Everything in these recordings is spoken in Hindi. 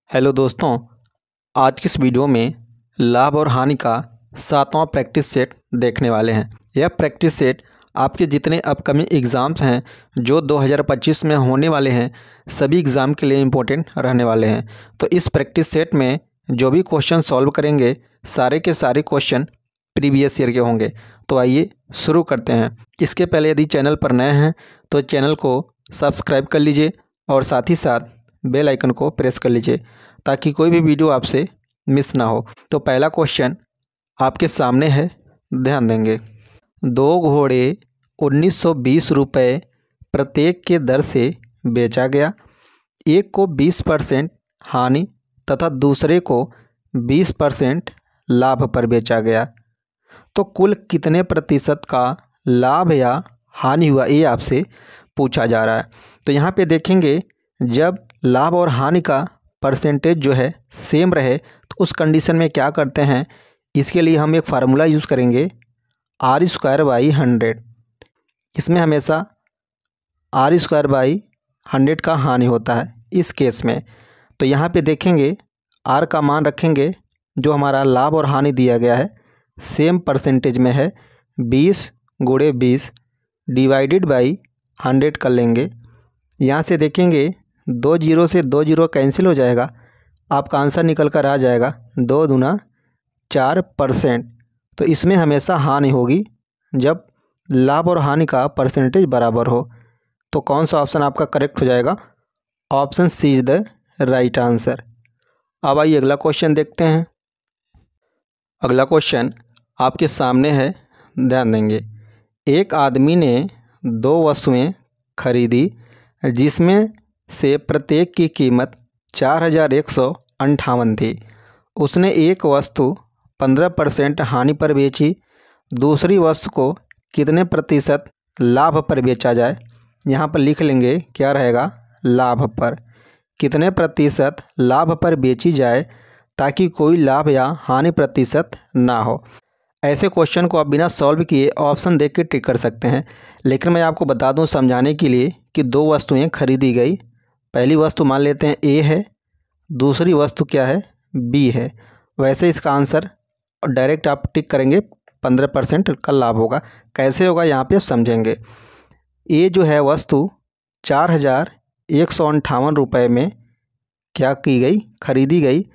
हेलो दोस्तों, आज की इस वीडियो में लाभ और हानि का 7वां प्रैक्टिस सेट देखने वाले हैं। यह प्रैक्टिस सेट आपके जितने अपकमिंग एग्ज़ाम्स हैं जो 2025 में होने वाले हैं, सभी एग्ज़ाम के लिए इम्पोर्टेंट रहने वाले हैं। तो इस प्रैक्टिस सेट में जो भी क्वेश्चन सॉल्व करेंगे, सारे के सारे क्वेश्चन प्रीवियस ईयर के होंगे। तो आइए शुरू करते हैं। इसके पहले यदि चैनल पर नए हैं तो चैनल को सब्सक्राइब कर लीजिए और साथ ही साथ बेल आइकन को प्रेस कर लीजिए ताकि कोई भी वीडियो आपसे मिस ना हो। तो पहला क्वेश्चन आपके सामने है, ध्यान देंगे। 2 घोड़े 1920 रुपये प्रत्येक के दर से बेचा गया। एक को 20% हानि तथा दूसरे को 20% लाभ पर बेचा गया। तो कुल कितने प्रतिशत का लाभ या हानि हुआ, ये आपसे पूछा जा रहा है। तो यहाँ पे देखेंगे, जब लाभ और हानि का परसेंटेज जो है सेम रहे तो उस कंडीशन में क्या करते हैं, इसके लिए हम एक फार्मूला यूज़ करेंगे, R²/100। इसमें हमेशा R²/100 का हानि होता है इस केस में। तो यहाँ पे देखेंगे R का मान रखेंगे, जो हमारा लाभ और हानि दिया गया है सेम परसेंटेज में है, 20 × 20 डिवाइडेड बाई 100 कर लेंगे। यहाँ से देखेंगे 2 जीरो से 2 जीरो कैंसिल हो जाएगा, आपका आंसर निकल कर आ जाएगा 2 दूना 4%। तो इसमें हमेशा हानि होगी जब लाभ और हानि का परसेंटेज बराबर हो। तो कौन सा ऑप्शन आपका करेक्ट हो जाएगा? Option C is the right answer. अब आइए अगला क्वेश्चन देखते हैं। अगला क्वेश्चन आपके सामने है, ध्यान देंगे। एक आदमी ने 2 वस्तुएं खरीदी जिसमें से प्रत्येक की कीमत 4158 थी। उसने एक वस्तु 15% हानि पर बेची। दूसरी वस्तु को कितने प्रतिशत लाभ पर बेचा जाए? यहाँ पर लिख लेंगे, क्या रहेगा? लाभ पर। कितने प्रतिशत लाभ पर बेची जाए ताकि कोई लाभ या हानि प्रतिशत ना हो। ऐसे क्वेश्चन को आप बिना सॉल्व किए ऑप्शन देख के टिक कर सकते हैं, लेकिन मैं आपको बता दूं समझाने के लिए कि 2 वस्तुएं खरीदी गई। पहली वस्तु मान लेते हैं ए है, दूसरी वस्तु क्या है? बी है। वैसे इसका आंसर डायरेक्ट आप टिक करेंगे, 15% का लाभ होगा। कैसे होगा यहाँ पे समझेंगे। ए जो है वस्तु 4158 रुपये में क्या की गई? खरीदी गई।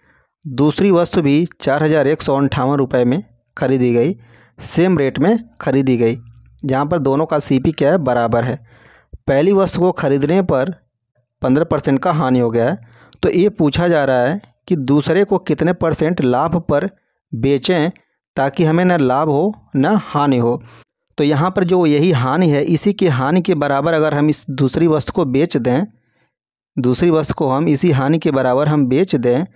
दूसरी वस्तु भी 4158 रुपये में खरीदी गई, सेम रेट में खरीदी गई। यहाँ पर दोनों का सीपी क्या है? बराबर है। पहली वस्तु को खरीदने पर 15% का हानि हो गया है, तो ये पूछा जा रहा है कि दूसरे को कितने परसेंट लाभ पर बेचें ताकि हमें न लाभ हो न हानि हो। तो यहाँ पर जो यही हानि है, इसी की हानि के बराबर अगर हम इस दूसरी वस्तु को बेच दें, दूसरी वस्तु को हम इसी हानि के बराबर हम बेच दें,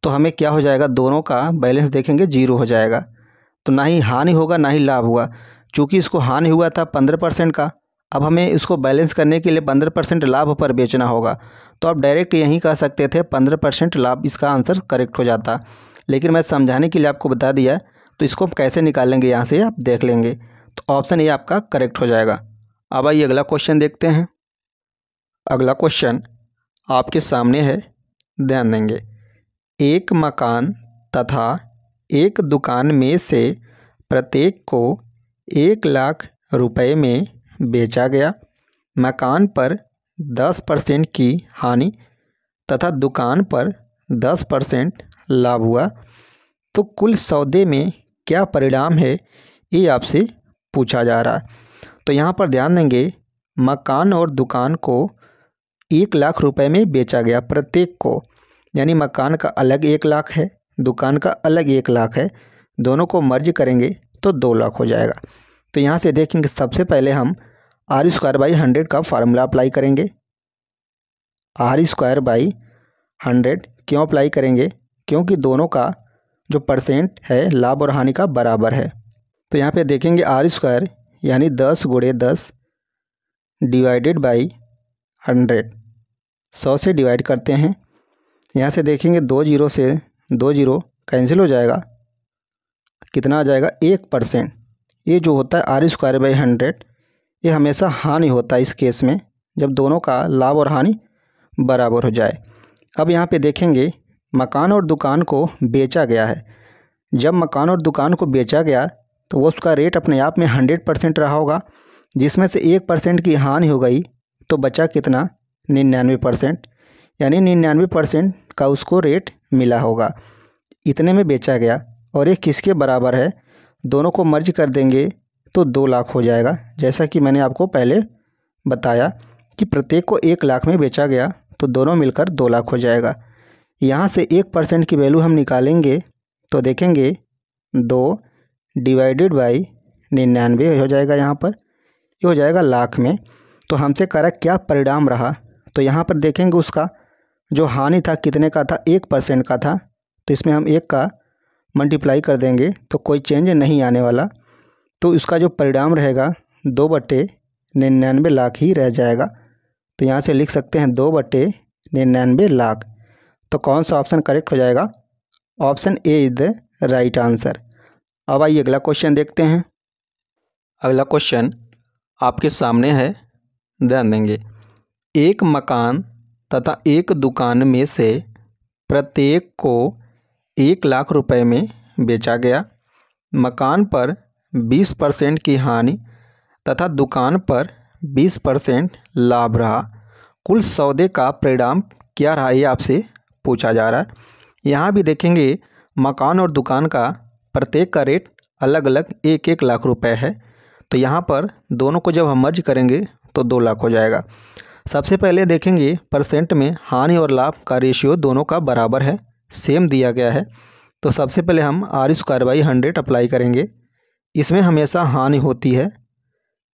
तो हमें क्या हो जाएगा? दोनों का बैलेंस देखेंगे 0 हो जाएगा। तो ना ही हानि होगा ना ही लाभ हुआ। चूँकि इसको हानि हुआ था 15% का, अब हमें इसको बैलेंस करने के लिए 15% लाभ पर बेचना होगा। तो आप डायरेक्ट यहीं कह सकते थे 15% लाभ, इसका आंसर करेक्ट हो जाता। लेकिन मैं समझाने के लिए आपको बता दिया, तो इसको हम कैसे निकालेंगे यहाँ से आप देख लेंगे। तो ऑप्शन ए आपका करेक्ट हो जाएगा। अब आइए अगला क्वेश्चन देखते हैं। अगला क्वेश्चन आपके सामने है, ध्यान देंगे। एक मकान तथा एक दुकान में से प्रत्येक को 1 लाख रुपए में बेचा गया। मकान पर 10% की हानि तथा दुकान पर 10% लाभ हुआ। तो कुल सौदे में क्या परिणाम है, ये आपसे पूछा जा रहा है। तो यहाँ पर ध्यान देंगे, मकान और दुकान को 1 लाख रुपए में बेचा गया प्रत्येक को, यानी मकान का अलग 1 लाख है, दुकान का अलग 1 लाख है। दोनों को मर्ज करेंगे तो 2 लाख हो जाएगा। तो यहाँ से देखेंगे, सबसे पहले हम R²/100 का फार्मूला अप्लाई करेंगे। R²/100 क्यों अप्लाई करेंगे? क्योंकि दोनों का जो परसेंट है लाभ और हानि का बराबर है। तो यहाँ पे देखेंगे R² यानी 10 × 10 डिवाइडेड बाई 100, 100 से डिवाइड करते हैं। यहाँ से देखेंगे 2 जीरो से 2 जीरो कैंसिल हो जाएगा, कितना आ जाएगा? 1%। ये जो होता है R²/100, ये हमेशा हानि होता है इस केस में, जब दोनों का लाभ और हानि बराबर हो जाए। अब यहाँ पे देखेंगे मकान और दुकान को बेचा गया है। जब मकान और दुकान को बेचा गया तो वो उसका रेट अपने आप में 100% रहा होगा, जिसमें से 1% की हानि हो गई तो बचा कितना, 99%। यानी 99% का उसको रेट मिला होगा, इतने में बेचा गया। और ये किसके बराबर है, दोनों को मर्ज कर देंगे तो 2 लाख हो जाएगा। जैसा कि मैंने आपको पहले बताया कि प्रत्येक को 1 लाख में बेचा गया तो दोनों मिलकर 2 लाख हो जाएगा। यहाँ से 1% की वैल्यू हम निकालेंगे तो देखेंगे 2 डिवाइडेड बाई 99 हो जाएगा। यहाँ पर ये हो जाएगा लाख में। तो हमसे कह रहा क्या परिणाम रहा, तो यहाँ पर देखेंगे उसका जो हानि था कितने का था, 1% का था। तो इसमें हम 1 का मल्टीप्लाई कर देंगे तो कोई चेंज नहीं आने वाला। तो इसका जो परिणाम रहेगा 2/99 लाख ही रह जाएगा। तो यहाँ से लिख सकते हैं 2/99 लाख। तो कौन सा ऑप्शन करेक्ट हो जाएगा, option A is the right answer. अब आइए अगला क्वेश्चन देखते हैं। अगला क्वेश्चन आपके सामने है, ध्यान देंगे। एक मकान तथा एक दुकान में से प्रत्येक को 1 लाख रुपए में बेचा गया। मकान पर 20% की हानि तथा दुकान पर 20% लाभ रहा। कुल सौदे का परिणाम क्या रहा, ये आपसे पूछा जा रहा है। यहाँ भी देखेंगे मकान और दुकान का प्रत्येक का रेट अलग अलग 1-1 लाख रुपए है। तो यहाँ पर दोनों को जब हम मर्ज करेंगे तो 2 लाख हो जाएगा। सबसे पहले देखेंगे परसेंट में हानि और लाभ का रेशियो दोनों का बराबर है, सेम दिया गया है। तो सबसे पहले हम r²/100 अप्लाई करेंगे। इसमें हमेशा हानि होती है,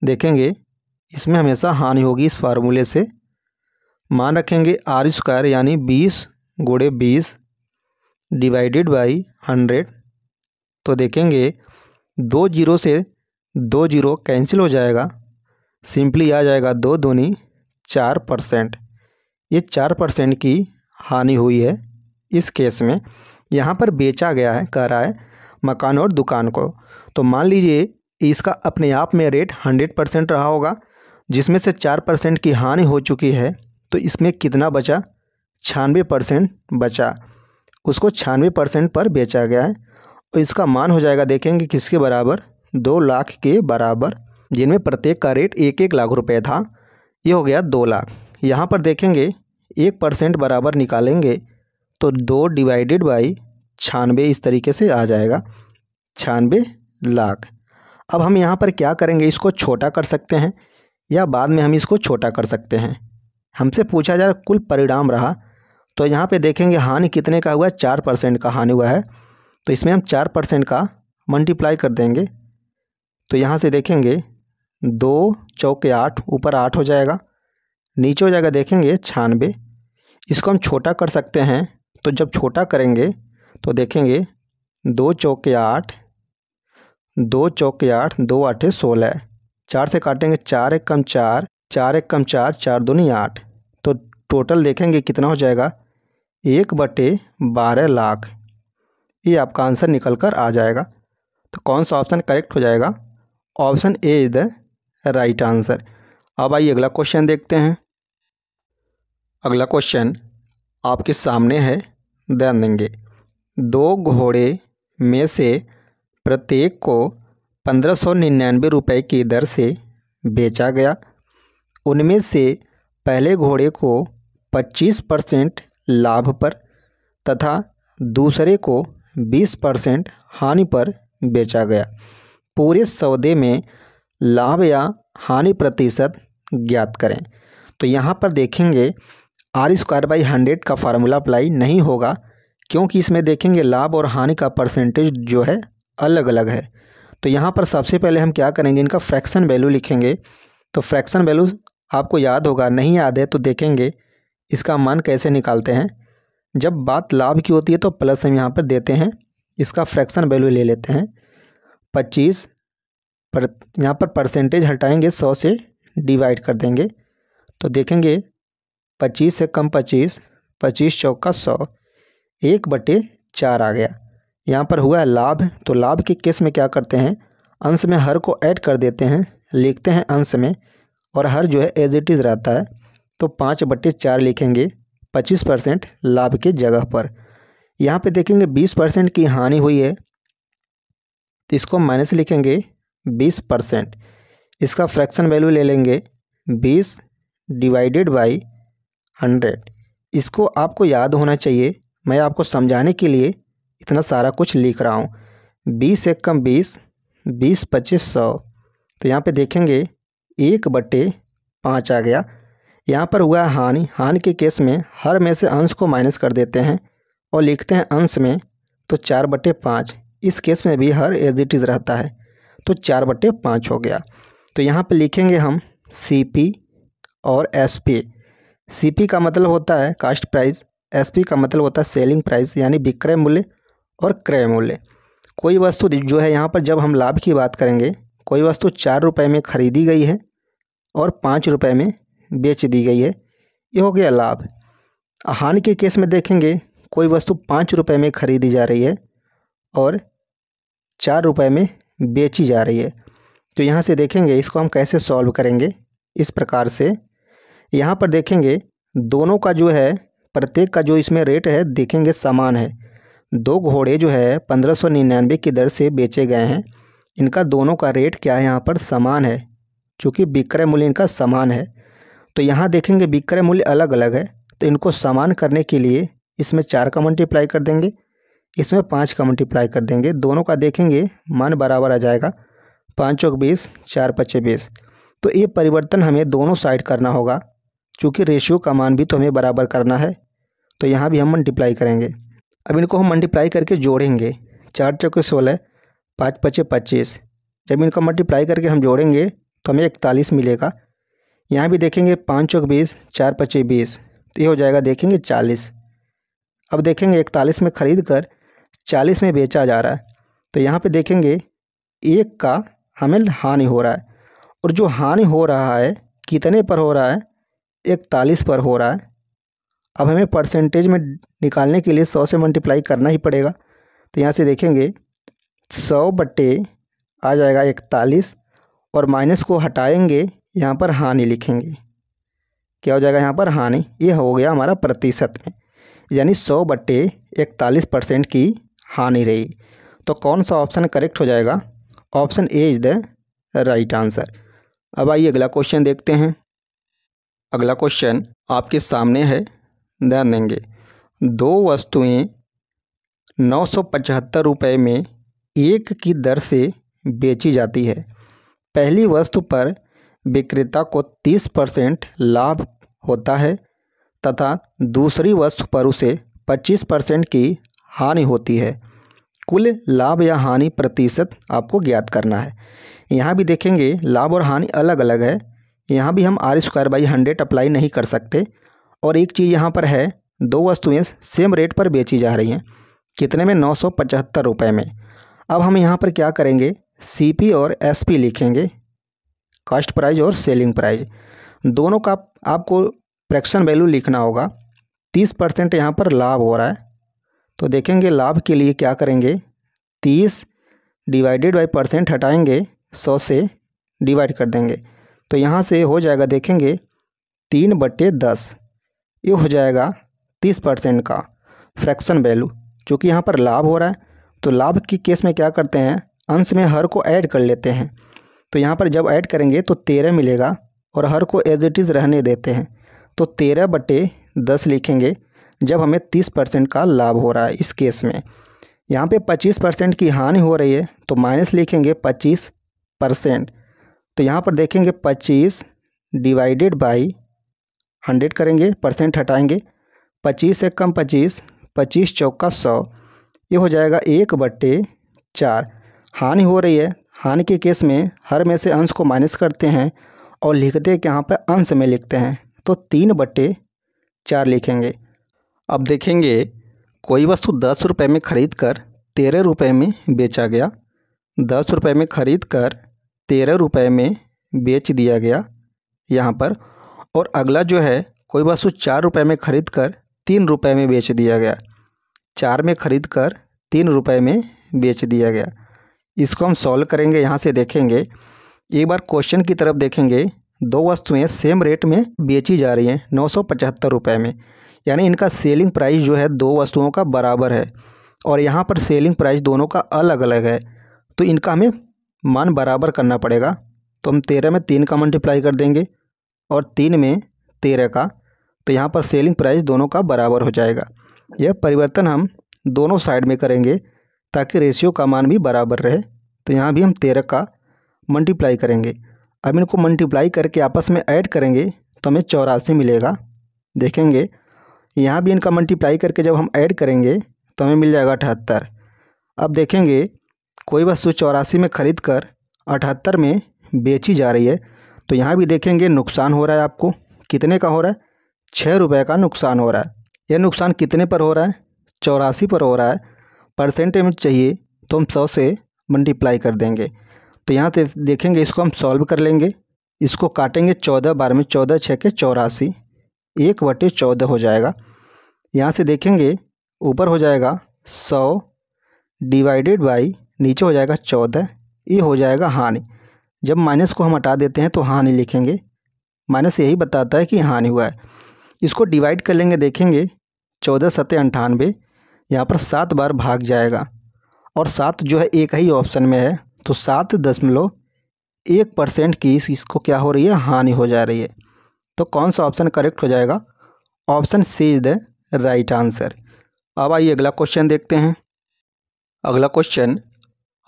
देखेंगे इसमें हमेशा हानि होगी। इस फार्मूले से मान रखेंगे r² यानी 20 × 20 डिवाइडेड बाई 100। तो देखेंगे 2 जीरो से 2 जीरो कैंसिल हो जाएगा, सिंपली आ जाएगा 2 दूनी 4%। ये 4% की हानि हुई है इस केस में। यहाँ पर बेचा गया है, कह रहा है मकान और दुकान को। तो मान लीजिए इसका अपने आप में रेट 100% रहा होगा, जिसमें से 4% की हानि हो चुकी है। तो इसमें कितना बचा, 96% बचा। उसको 96% पर बेचा गया है और इसका मान हो जाएगा, देखेंगे किसके बराबर, 2 लाख के बराबर, जिनमें प्रत्येक का रेट 1-1 लाख रुपए था। ये हो गया 2 लाख। यहाँ पर देखेंगे 1% बराबर निकालेंगे तो 2 डिवाइडेड बाई 96 इस तरीके से आ जाएगा, 96 लाख। अब हम यहाँ पर क्या करेंगे, इसको छोटा कर सकते हैं या बाद में हम इसको छोटा कर सकते हैं। हमसे पूछा जा रहा कुल परिणाम रहा, तो यहाँ पे देखेंगे हानि कितने का हुआ है, 4% का हानि हुआ है। तो इसमें हम 4% का मल्टीप्लाई कर देंगे। तो यहाँ से देखेंगे 2 चौके 8, ऊपर 8 हो जाएगा, नीचे हो जाएगा देखेंगे 96। इसको हम छोटा कर सकते हैं। तो जब छोटा करेंगे तो देखेंगे 2 चौके 8, 2 चौके 8, 2 8 16, 4 से काटेंगे 4 1 कम 4, 4 1 कम 4, 4 दूनी 8। तो टोटल देखेंगे कितना हो जाएगा, 1/12 लाख। ये आपका आंसर निकल कर आ जाएगा। तो कौन सा ऑप्शन करेक्ट हो जाएगा, option A is the right answer. अब आइए अगला क्वेश्चन देखते हैं। अगला क्वेश्चन आपके सामने है, ध्यान देंगे। 2 घोड़े में से प्रत्येक को 1599 रुपये की दर से बेचा गया। उनमें से पहले घोड़े को 25% लाभ पर तथा दूसरे को 20% हानि पर बेचा गया। पूरे सौदे में लाभ या हानि प्रतिशत ज्ञात करें। तो यहाँ पर देखेंगे r²/100 का फार्मूला अप्लाई नहीं होगा, क्योंकि इसमें देखेंगे लाभ और हानि का परसेंटेज जो है अलग अलग है। तो यहाँ पर सबसे पहले हम क्या करेंगे, इनका फ्रैक्शन वैल्यू लिखेंगे। तो फ्रैक्शन वैल्यू आपको याद होगा, नहीं याद है तो देखेंगे इसका मान कैसे निकालते हैं। जब बात लाभ की होती है तो प्लस हम यहाँ पर देते हैं, इसका फ्रैक्शन वैल्यू ले लेते हैं 25 पर। यहाँ पर परसेंटेज हटाएंगे, 100 से डिवाइड कर देंगे। तो देखेंगे 25 से कम 25, 25 चौका 100, 1/4 आ गया। यहाँ पर हुआ है लाभ। तो लाभ के केस में क्या करते हैं, अंश में हर को ऐड कर देते हैं, लिखते हैं अंश में, और हर जो है एज इट इज़ रहता है। तो 5/4 लिखेंगे 25% लाभ के जगह पर। यहाँ पे देखेंगे 20% की हानि हुई है, तो इसको माइनस लिखेंगे 20%। इसका फ्रैक्शन वैल्यू ले लेंगे 20 डिवाइडेड बाई 100। इसको आपको याद होना चाहिए, मैं आपको समझाने के लिए इतना सारा कुछ लिख रहा हूँ। 20 एक कम 20, 20 25 100। तो यहाँ पे देखेंगे 1/5 आ गया। यहाँ पर हुआ हानि। हानि के केस में हर में से अंश को माइनस कर देते हैं और लिखते हैं अंश में, तो 4/5। इस केस में भी हर एज इट इज़ रहता है, तो 4/5 हो गया। तो यहाँ पे लिखेंगे हम CP और SP। CP का मतलब होता है कास्ट प्राइस, SP का मतलब होता है सेलिंग प्राइस, यानी विक्रय मूल्य और क्रय मूल्य। कोई वस्तु जो है यहाँ पर जब हम लाभ की बात करेंगे, कोई वस्तु 4 रुपये में खरीदी गई है और 5 रुपये में बेच दी गई है, ये हो गया लाभ। हानि के केस में देखेंगे कोई वस्तु 5 रुपये में खरीदी जा रही है और 4 रुपये में बेची जा रही है। तो यहाँ से देखेंगे इसको हम कैसे सॉल्व करेंगे। इस प्रकार से यहाँ पर देखेंगे दोनों का जो है, प्रत्येक का जो इसमें रेट है देखेंगे समान है। 2 घोड़े जो है 1599 की दर से बेचे गए हैं, इनका दोनों का रेट क्या है यहाँ पर समान है, चूँकि विक्रय मूल्य इनका समान है। तो यहाँ देखेंगे विक्रय मूल्य अलग अलग है, तो इनको समान करने के लिए इसमें 4 का मल्टीप्लाई कर देंगे, इसमें 5 का मल्टीप्लाई कर देंगे। दोनों का देखेंगे मान बराबर आ जाएगा, 5 चौक 20, 4 पचे 20। तो ये परिवर्तन हमें दोनों साइड करना होगा, चूँकि रेशियो का मान भी तो हमें बराबर करना है। तो यहाँ भी हम मल्टीप्लाई करेंगे। अब इनको हम मल्टीप्लाई करके जोड़ेंगे, 4 चौके 16, 5 पचे 25। जब इनका मल्टीप्लाई करके हम जोड़ेंगे तो हमें 41 मिलेगा। यहाँ भी देखेंगे 5 चौक 20, 4 पचे 20, तो ये हो जाएगा देखेंगे 40। अब देखेंगे 41 में ख़रीद कर 40 में बेचा जा रहा है, तो यहाँ पे देखेंगे 1 का हमें हानि हो रहा है, और जो हानि हो रहा है कितने पर हो रहा है, 41 पर हो रहा है। अब हमें परसेंटेज में निकालने के लिए 100 से मल्टीप्लाई करना ही पड़ेगा। तो यहाँ से देखेंगे 100 बटे आ जाएगा 41, और माइनस को हटाएंगे, यहाँ पर हानि लिखेंगे। क्या हो जाएगा यहाँ पर हानि, ये हो गया हमारा प्रतिशत में, यानी 100 बटे 41% की हानि रही। तो कौन सा ऑप्शन करेक्ट हो जाएगा, option A is the right answer. अब आइए अगला क्वेश्चन देखते हैं। अगला क्वेश्चन आपके सामने है, ध्यान देंगे। 2 वस्तुएं 975 रुपये में 1 की दर से बेची जाती है। पहली वस्तु पर विक्रेता को 30% लाभ होता है तथा दूसरी वस्तु पर उसे 25% की हानि होती है। कुल लाभ या हानि प्रतिशत आपको ज्ञात करना है। यहाँ भी देखेंगे लाभ और हानि अलग अलग है, यहाँ भी हम R²/100 अप्लाई नहीं कर सकते। और एक चीज़ यहाँ पर है, 2 वस्तुएं सेम रेट पर बेची जा रही हैं, कितने में, 975 रुपये में। अब हम यहाँ पर क्या करेंगे, CP और SP लिखेंगे, कास्ट प्राइस और सेलिंग प्राइस। दोनों का आपको फ्रैक्शन वैल्यू लिखना होगा। 30% यहाँ पर लाभ हो रहा है, तो देखेंगे लाभ के लिए क्या करेंगे, 30 डिवाइडेड बाई परसेंट हटाएंगे, 100 से डिवाइड कर देंगे, तो यहाँ से हो जाएगा देखेंगे 3/10। ये हो जाएगा 30% का फ्रैक्शन वैल्यू। चूँकि यहाँ पर लाभ हो रहा है, तो लाभ की केस में क्या करते हैं, अंश में हर को ऐड कर लेते हैं। तो यहाँ पर जब ऐड करेंगे तो 13 मिलेगा, और हर को एज इट इज़ रहने देते हैं, तो 13/10 लिखेंगे जब हमें 30% का लाभ हो रहा है। इस केस में यहाँ पे 25% की हानि हो रही है, तो माइनस लिखेंगे 25%। तो यहाँ पर देखेंगे 25 डिवाइडेड बाई 100 करेंगे, परसेंट हटाएंगे, 25 एक कम 25, 25 चौका 100, ये हो जाएगा 1/4। हानि हो रही है, हानि के केस में हर में से अंश को माइनस करते हैं और लिखते हैं कि यहाँ पर अंश में लिखते हैं, तो 3/4 लिखेंगे। अब देखेंगे कोई वस्तु 10 रुपये में ख़रीद कर 13 रुपये में बेचा गया, 10 रुपये में ख़रीद कर 13 रुपये में बेच दिया गया यहाँ पर। और अगला जो है, कोई वस्तु 4 रुपये में ख़रीद कर 3 रुपये में बेच दिया गया, 4 में ख़रीद कर 3 रुपये में बेच दिया गया। इसको हम सॉल्व करेंगे। यहाँ से देखेंगे, एक बार क्वेश्चन की तरफ देखेंगे, 2 वस्तुएं सेम रेट में बेची जा रही हैं 975 रुपये में, यानी इनका सेलिंग प्राइस जो है दो वस्तुओं का बराबर है और यहाँ पर सेलिंग प्राइस दोनों का अलग अलग है, तो इनका हमें मान बराबर करना पड़ेगा। तो हम 13 में 3 का मल्टीप्लाई कर देंगे और 3 में 13 का, तो यहाँ पर सेलिंग प्राइस दोनों का बराबर हो जाएगा। यह परिवर्तन हम दोनों साइड में करेंगे ताकि रेशियो का मान भी बराबर रहे। तो यहाँ भी हम 13 का मल्टीप्लाई करेंगे। अब इनको मल्टीप्लाई करके आपस में ऐड करेंगे तो हमें 84 मिलेगा। देखेंगे यहाँ भी इनका मल्टीप्लाई करके जब हम ऐड करेंगे तो हमें मिल जाएगा 78। अब देखेंगे कोई वस्तु 84 में खरीद कर 78 में बेची जा रही है, तो यहाँ भी देखेंगे नुकसान हो रहा है। आपको कितने का हो रहा है? 6 रुपये का नुकसान हो रहा है। यह नुकसान कितने पर हो रहा है? 84 पर हो रहा है। परसेंटेज में चाहिए तो हम 100 से मल्टीप्लाई कर देंगे। तो यहाँ से देखेंगे इसको हम सॉल्व कर लेंगे। इसको काटेंगे 14 बार में, 14 6 के 84, 1/14 हो जाएगा। यहाँ से देखेंगे ऊपर हो जाएगा 100 डिवाइडेड बाई, नीचे हो जाएगा 14, ये हो जाएगा हानि। जब माइनस को हम हटा देते हैं तो हानि लिखेंगे। माइनस यही बताता है कि हानि हुआ है। इसको डिवाइड कर लेंगे। देखेंगे 14 7 98, यहाँ पर 7 बार भाग जाएगा और 7 जो है एक ही ऑप्शन में है, तो 7.1% की इसको क्या हो रही है? हानि हो जा रही है। तो कौन सा ऑप्शन करेक्ट हो जाएगा? Option C is the right answer. अब आइए अगला क्वेश्चन देखते हैं। अगला क्वेश्चन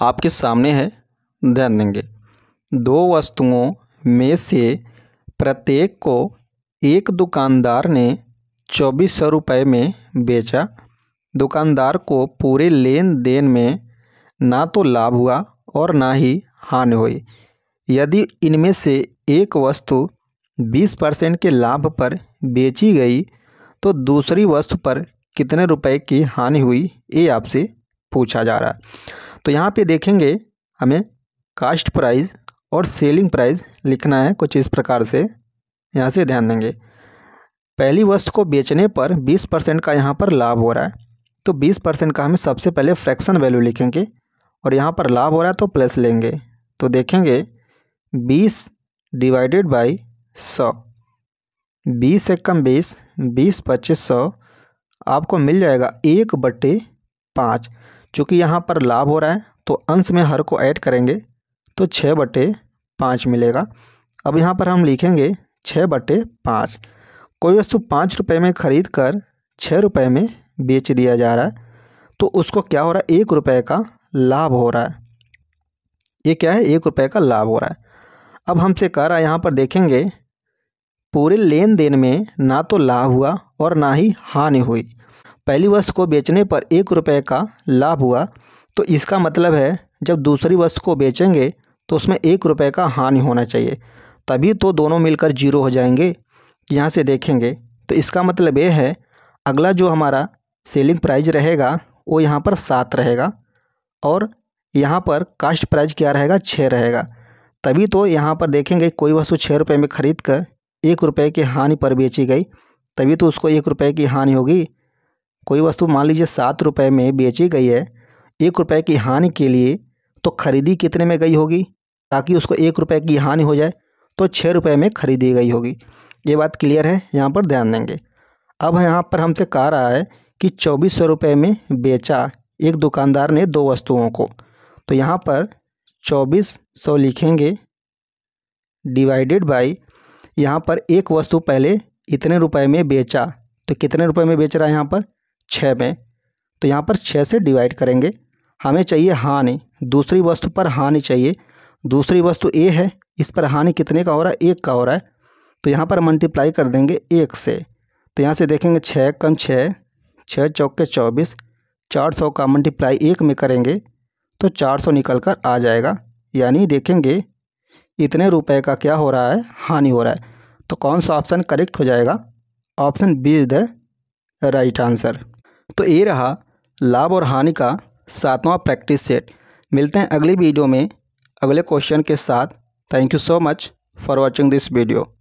आपके सामने है, ध्यान देंगे। दो वस्तुओं में से प्रत्येक को एक दुकानदार ने 2400 रुपये में बेचा। दुकानदार को पूरे लेन देन में ना तो लाभ हुआ और ना ही हानि हुई। यदि इनमें से एक वस्तु 20% के लाभ पर बेची गई तो दूसरी वस्तु पर कितने रुपए की हानि हुई, ये आपसे पूछा जा रहा है। तो यहाँ पे देखेंगे हमें कास्ट प्राइस और सेलिंग प्राइस लिखना है कुछ इस प्रकार से। यहाँ से ध्यान देंगे, पहली वस्तु को बेचने पर 20% का यहाँ पर लाभ हो रहा है, तो 20% का हमें सबसे पहले फ्रैक्शन वैल्यू लिखेंगे और यहाँ पर लाभ हो रहा है तो प्लस लेंगे। तो देखेंगे 20 डिवाइडेड बाई 100, 20 एक कम 20, 20 25 100, आपको मिल जाएगा 1/5। चूँकि यहाँ पर लाभ हो रहा है तो अंश में हर को ऐड करेंगे तो 6/5 मिलेगा। अब यहाँ पर हम लिखेंगे 6/5। कोई वस्तु 5 रुपये में खरीद कर 6 रुपये में बेच दिया जा रहा है, तो उसको क्या हो रहा है? 1 रुपये का लाभ हो रहा है। ये क्या है? 1 रुपये का लाभ हो रहा है। अब हमसे कह रहा है यहाँ पर देखेंगे पूरे लेन देन में ना तो लाभ हुआ और ना ही हानि हुई। पहली वस्तु को बेचने पर 1 रुपये का लाभ हुआ, तो इसका मतलब है जब दूसरी वस्तु को बेचेंगे तो उसमें 1 रुपये का हानि होना चाहिए, तभी तो दोनों मिलकर 0 हो जाएंगे। यहाँ से देखेंगे तो इसका मतलब ये है अगला जो हमारा सेलिंग प्राइस रहेगा वो यहाँ पर 7 रहेगा और यहाँ पर कास्ट प्राइस क्या रहेगा? 6 रहेगा। तभी तो यहाँ पर देखेंगे कोई वस्तु 6 रुपये में खरीद कर 1 रुपये की हानि पर बेची गई, तभी तो उसको 1 रुपये की हानि होगी। कोई वस्तु मान लीजिए 7 रुपये में बेची गई है 1 रुपये की हानि के लिए, तो खरीदी कितने में गई होगी ताकि उसको 1 रुपये की हानि हो जाए? तो 6 रुपये में खरीदी गई होगी। ये बात क्लियर है, यहाँ पर ध्यान देंगे। अब यहाँ पर हमसे कह रहा है कि 2400 रुपये में बेचा एक दुकानदार ने दो वस्तुओं को, तो यहाँ पर 2400 लिखेंगे डिवाइडेड बाई, यहाँ पर एक वस्तु पहले इतने रुपए में बेचा, तो कितने रुपए में बेच रहा है? यहाँ पर 6 में, तो यहाँ पर 6 से डिवाइड करेंगे। हमें चाहिए हानि, दूसरी वस्तु पर हानि चाहिए। दूसरी वस्तु ए है, इस पर हानि कितने का हो रहा है? 1 का हो रहा है, तो यहाँ पर मल्टीप्लाई कर देंगे 1 से। तो यहाँ से देखेंगे 6 कम 6, 6 चौके 24, 400 का मल्टीप्लाई 1 में करेंगे तो 400 निकल कर आ जाएगा। यानी देखेंगे इतने रुपए का क्या हो रहा है? हानि हो रहा है। तो कौन सा ऑप्शन करेक्ट हो जाएगा? Option B is the right answer. तो ये रहा लाभ और हानि का 7वां प्रैक्टिस सेट। मिलते हैं अगली वीडियो में अगले क्वेश्चन के साथ। Thank you so much for watching this video.